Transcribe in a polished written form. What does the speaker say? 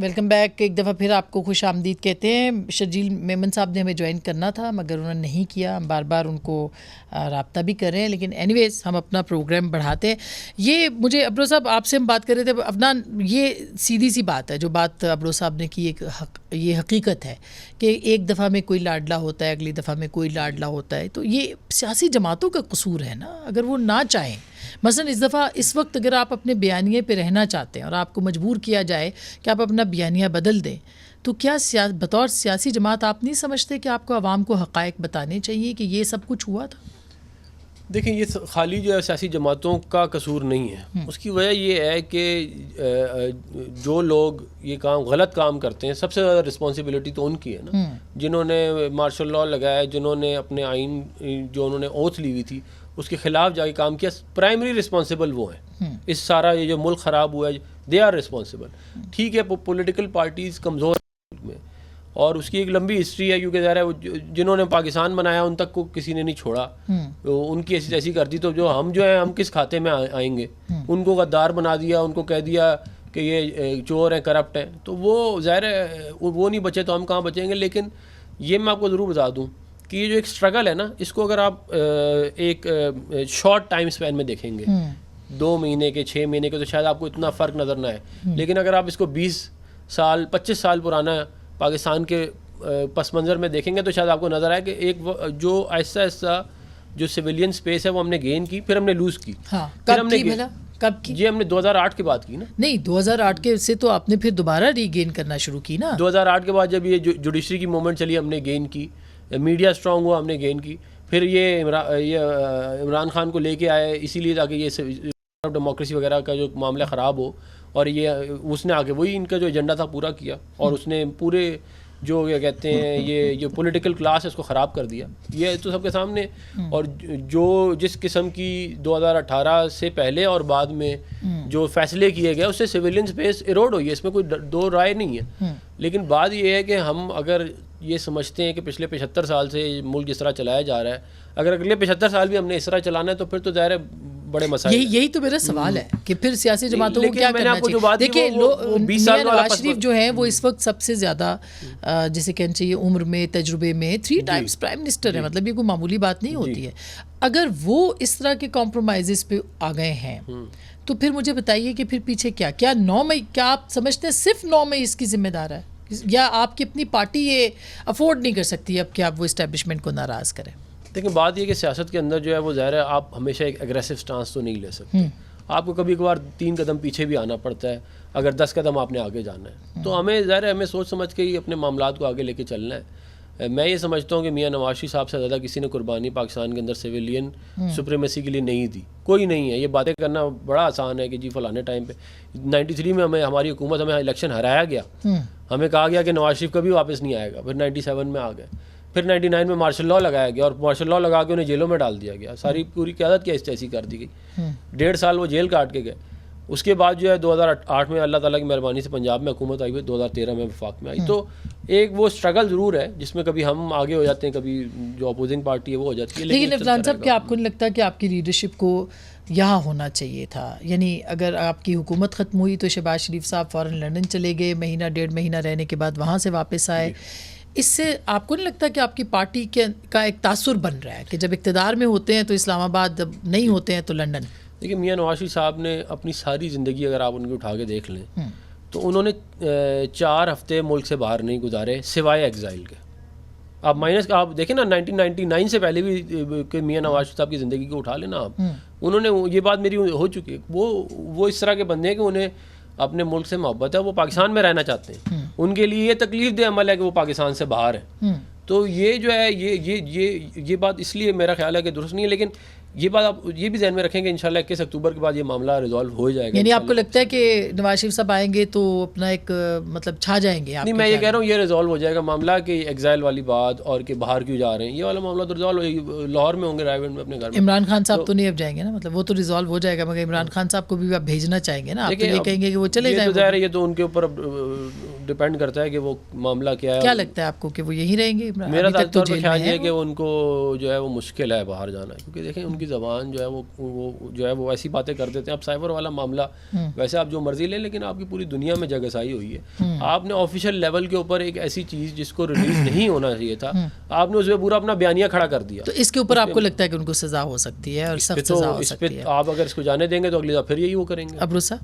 Welcome back. ایک دفعہ پھر آپ کو خوش آمدید کہتے ہیں. شرجیل میمن صاحب نے ہمیں جوائن کرنا تھا مگر انہوں نے نہیں کیا. ہم بار بار ان کو رابطہ بھی کر رہے ہیں لیکن اینی ویز ہم اپنا پروگرام بڑھاتے ہیں. یہ مجھے ابرو صاحب آپ سے ہم بات کر رہے تھے عدنان, یہ سیدھی سی بات ہے جو بات ابرو صاحب نے کی, یہ حقیقت ہے کہ ایک دفعہ میں کوئی لاڈلا ہوتا ہے, اگلی دفعہ میں کوئی لاڈلا ہوتا ہے. تو یہ سیاسی جماعتوں کا قصور ہے نا, اگر وہ نہ چاہیں. مثلا اس دفعہ اس وقت اگر آپ اپنے بیانیے پہ رہنا چاہتے ہیں اور آپ کو مجبور کیا جائے کہ آپ اپنا بیانیہ بدل دیں, تو کیا بطور سیاسی جماعت آپ نہیں سمجھتے کہ آپ کو عوام کو حقائق بتانے چاہیے کہ یہ سب کچھ ہوا تھا؟ دیکھیں, یہ خالی جو ہے سیاسی جماعتوں کا قصور نہیں ہے. اس کی وجہ یہ ہے کہ جو لوگ یہ غلط کام کرتے ہیں سب سے زیادہ رسپانسبلٹی تو ان کی ہے نا, جنہوں نے مارشل لاء لگایا, جنہوں نے اپنے آئین جو انہوں نے اوتھ لی ہوئی تھی اس کے خلاف جا کے کام کیا. پرائمری رسپانسبل وہ ہیں. اس سارا یہ جو ملک خراب ہوا ہے دے آر رسپانسبل. ٹھیک ہے, پولیٹیکل پارٹیز کمزور میں اور اس کی ایک لمبی ہسٹری ہے, کیونکہ ظاہر ہے جنہوں نے پاکستان بنایا ان تک کو کسی نے نہیں چھوڑا. ان کی ایسی کر دی تو جو ہم ہم کس کھاتے میں آئیں گے. ان کو غدار بنا دیا, ان کو کہہ دیا کہ یہ چور ہیں, کرپٹ ہیں, تو وہ ظاہر ہے وہ نہیں بچے تو ہم کہاں بچیں گے. لیکن یہ میں آپ کو ضرور بتا دوں کہ یہ جو ایک اسٹرگل ہے نا, اس کو اگر آپ ایک شارٹ ٹائم اسپین میں دیکھیں گے, 2 مہینے کے 6 مہینے کے, تو شاید آپ کو اتنا فرق نظر نہ آئے. لیکن اگر آپ اس کو 20 سال 25 سال پرانا پاکستان کے پس منظر میں دیکھیں گے تو شاید آپ کو نظر آئے کہ ایک جو آہستہ آہستہ جو سویلین سپیس ہے وہ ہم نے گین کی, پھر ہم نے لوز کی. کب کی؟ جی ہم نے 2008 کے بعد کی نا. نہیں, 2008 کے سے تو آپ نے پھر دوبارہ ری گین کرنا شروع کی نا. 2008 کے بعد جب یہ جوڈیشری کی موومنٹ چلی ہم نے گین کی, میڈیا اسٹرانگ ہوا ہم نے گین کی. پھر یہ عمران خان کو لے کے آئے اسی لیے تاکہ یہ ڈیموکریسی وغیرہ کا جو معاملہ خراب ہو, اور یہ اس نے آگے وہی ان کا جو ایجنڈا تھا پورا کیا, اور اس نے پورے جو یہ کہتے ہیں یہ پولیٹیکل کلاس ہے اس کو خراب کر دیا. یہ تو سب کے سامنے. اور جو جس قسم کی 2018 سے پہلے اور بعد میں جو فیصلے کیے گئے اس سے سویلین سپیس ایروڈ ہوئی ہے, اس میں کوئی دو رائے نہیں ہے. لیکن بات یہ ہے کہ ہم اگر یہ سمجھتے ہیں کہ پچھلے 75 سال سے ملک جس طرح چلایا جا رہا ہے, اگر اگلے 75 سال بھی ہم نے اس طرح چلانا ہے تو پھر تو ظاہر ہے بڑے مسائل. یہی تو میرا سوال ہے کہ پھر سیاسی جماعتوں کو کیا کرنا چاہیے. دیکھیے میاں نواز شریف جو ہیں وہ اس وقت سب سے زیادہ جسے کہنا چاہیے عمر میں, تجربے میں 3 ٹائمز پرائم منسٹر ہے, مطلب یہ کوئی معمولی بات نہیں ہوتی ہے. اگر وہ اس طرح کے کمپرومائزز پہ آ گئے ہیں تو پھر مجھے بتائیے کہ پھر پیچھے کیا 9 مئی, کیا آپ سمجھتے ہیں صرف 9 مئی اس کی ذمہ دار ہے, یا آپ کی اپنی پارٹی یہ افورڈ نہیں کر سکتی اب کہ آپ وہ اسٹیبلشمنٹ کو ناراض کریں؟ دیکھیں بات یہ کہ سیاست کے اندر جو ہے وہ ظاہر ہے آپ ہمیشہ ایک اگریسو سٹانس تو نہیں لے سکتے. آپ کو کبھی کبھار 3 قدم پیچھے بھی آنا پڑتا ہے اگر 10 قدم آپ نے آگے جانا ہے. تو ہمیں ظاہر ہے ہمیں سوچ سمجھ کے ہی اپنے معاملات کو آگے لے کے چلنا ہے. میں یہ سمجھتا ہوں کہ میاں نواز شریف صاحب سے زیادہ کسی نے قربانی پاکستان کے اندر سویلین سپریمیسی کے لیے نہیں دی, کوئی نہیں ہے. یہ باتیں کرنا بڑا آسان ہے کہ جی فلانے ٹائم پہ 93 میں ہماری حکومت ہمیں الیکشن ہرایا گیا, ہمیں کہا گیا کہ نواز شریف کبھی واپس نہیں آئے گا. پھر 97 میں آ گئے, پھر 99 میں مارشل لاء لگایا گیا اور مارشل لاء لگا کے انہیں جیلوں میں ڈال دیا گیا. ساری پوری قیادت کی ایسی کر دی گئی. 1.5 سال وہ جیل کاٹ کے گئے. اس کے بعد جو ہے 2008 میں اللہ تعالیٰ کی مہربانی سے پنجاب میں حکومت آئی ہوئی, 2013 میں وفاق میں آئی. تو ایک وہ اسٹرگل ضرور ہے جس میں کبھی ہم آگے ہو جاتے ہیں, کبھی جو اپوزنگ پارٹی ہے وہ ہو جاتی ہے. لیکن عدنان صاحب کیا آپ کو نہیں لگتا کہ آپ کی لیڈرشپ کو یہاں ہونا چاہیے تھا؟ یعنی اگر آپ کی حکومت ختم ہوئی تو شہباز شریف صاحب فوراً لندن چلے گئے, 1.5 مہینہ رہنے کے بعد وہاں سے واپس آئے. اس سے آپ کو نہیں لگتا کہ آپ کی پارٹی کا ایک تاثر بن رہا ہے کہ جب اقتدار میں ہوتے ہیں تو اسلام آباد, جب نہیں ہوتے ہیں تو لندن؟ دیکھیں میاں نواز شریف صاحب نے اپنی ساری زندگی اگر آپ ان کو اٹھا کے دیکھ لیں تو انہوں نے 4 ہفتے ملک سے باہر نہیں گزارے سوائے ایگزائل کے. آپ دیکھیں نا 1999 سے پہلے بھی کہ میاں نواز شریف صاحب کی زندگی کو اٹھا لینا آپ, انہوں نے یہ بات میری ہو چکی ہے. وہ اس طرح کے بندے ہیں کہ انہیں اپنے ملک سے محبت ہے, وہ پاکستان میں رہنا چاہتے ہیں. ان کے لیے یہ تکلیف دہ عمل ہے کہ وہ پاکستان سے باہر ہیں. تو یہ جو ہے یہ بات اس لیے میرا خیال ہے کہ درست نہیں ہے. لیکن یہ بات آپ یہ بھی ذہن میں رکھیں کہ انشاءاللہ 21 اکتوبر کے بعد یہ معاملہ ریزالو ہو جائے گا. یعنی آپ کو لگتا ہے کہ نواز شریف صاحب آئیں گے تو اپنا ایک مطلب چھا جائیں گے؟ نہیں, میں یہ کہہ رہا ہوں یہ ریزالو ہو جائے گا معاملہ کہ ایگزائل والی بات اور کہ باہر کیوں جا رہے ہیں, یہ والا معاملہ تو ریزالو لاہور میں ہوں گے, رائے میں اپنے گھر میں. عمران خان صاحب تو نہیں اب جائیں گے نا, مطلب وہ تو ریزالو ہو جائے گا, مگر عمران خان صاحب کو بھی آپ بھیجنا چاہیں گے نا, آپ یہ کہیں گے کہ وہ چلے جائیں؟ ظاہر ہے یہ تو ان کے اوپر ڈپینڈ کرتا ہے کہ وہ معاملہ کیا ہے. کیا لگتا ہے آپ کو کہ وہ یہی رہیں گے؟ میرا خیال یہ ہے کہ ان کو جو ہے وہ مشکل ہے باہر جانا, کیونکہ دیکھیں ان کی زبان جو ہے وہ ایسی باتیں کر دیتے ہیں. اب سائبر والا معاملہ ویسے آپ جو مرضی لیں لیکن آپ کی پوری دنیا میں جگہ سائی ہوئی ہے. آپ نے آفیشیل لیول کے اوپر ایک ایسی چیز جس کو ریلیز نہیں ہونا چاہیے تھا آپ نے اس پہ پورا اپنا بیانیہ کھڑا کر دیا. تو اس کے اوپر آپ کو لگتا ہے کہ ان کو سزا ہو سکتی ہے اور سخت سزا ہو سکتی ہے؟ آپ اگر اس کو جانے دیں گے تو اگلی دفعہ پھر یہی وہ کریں گے. ابرو صاحب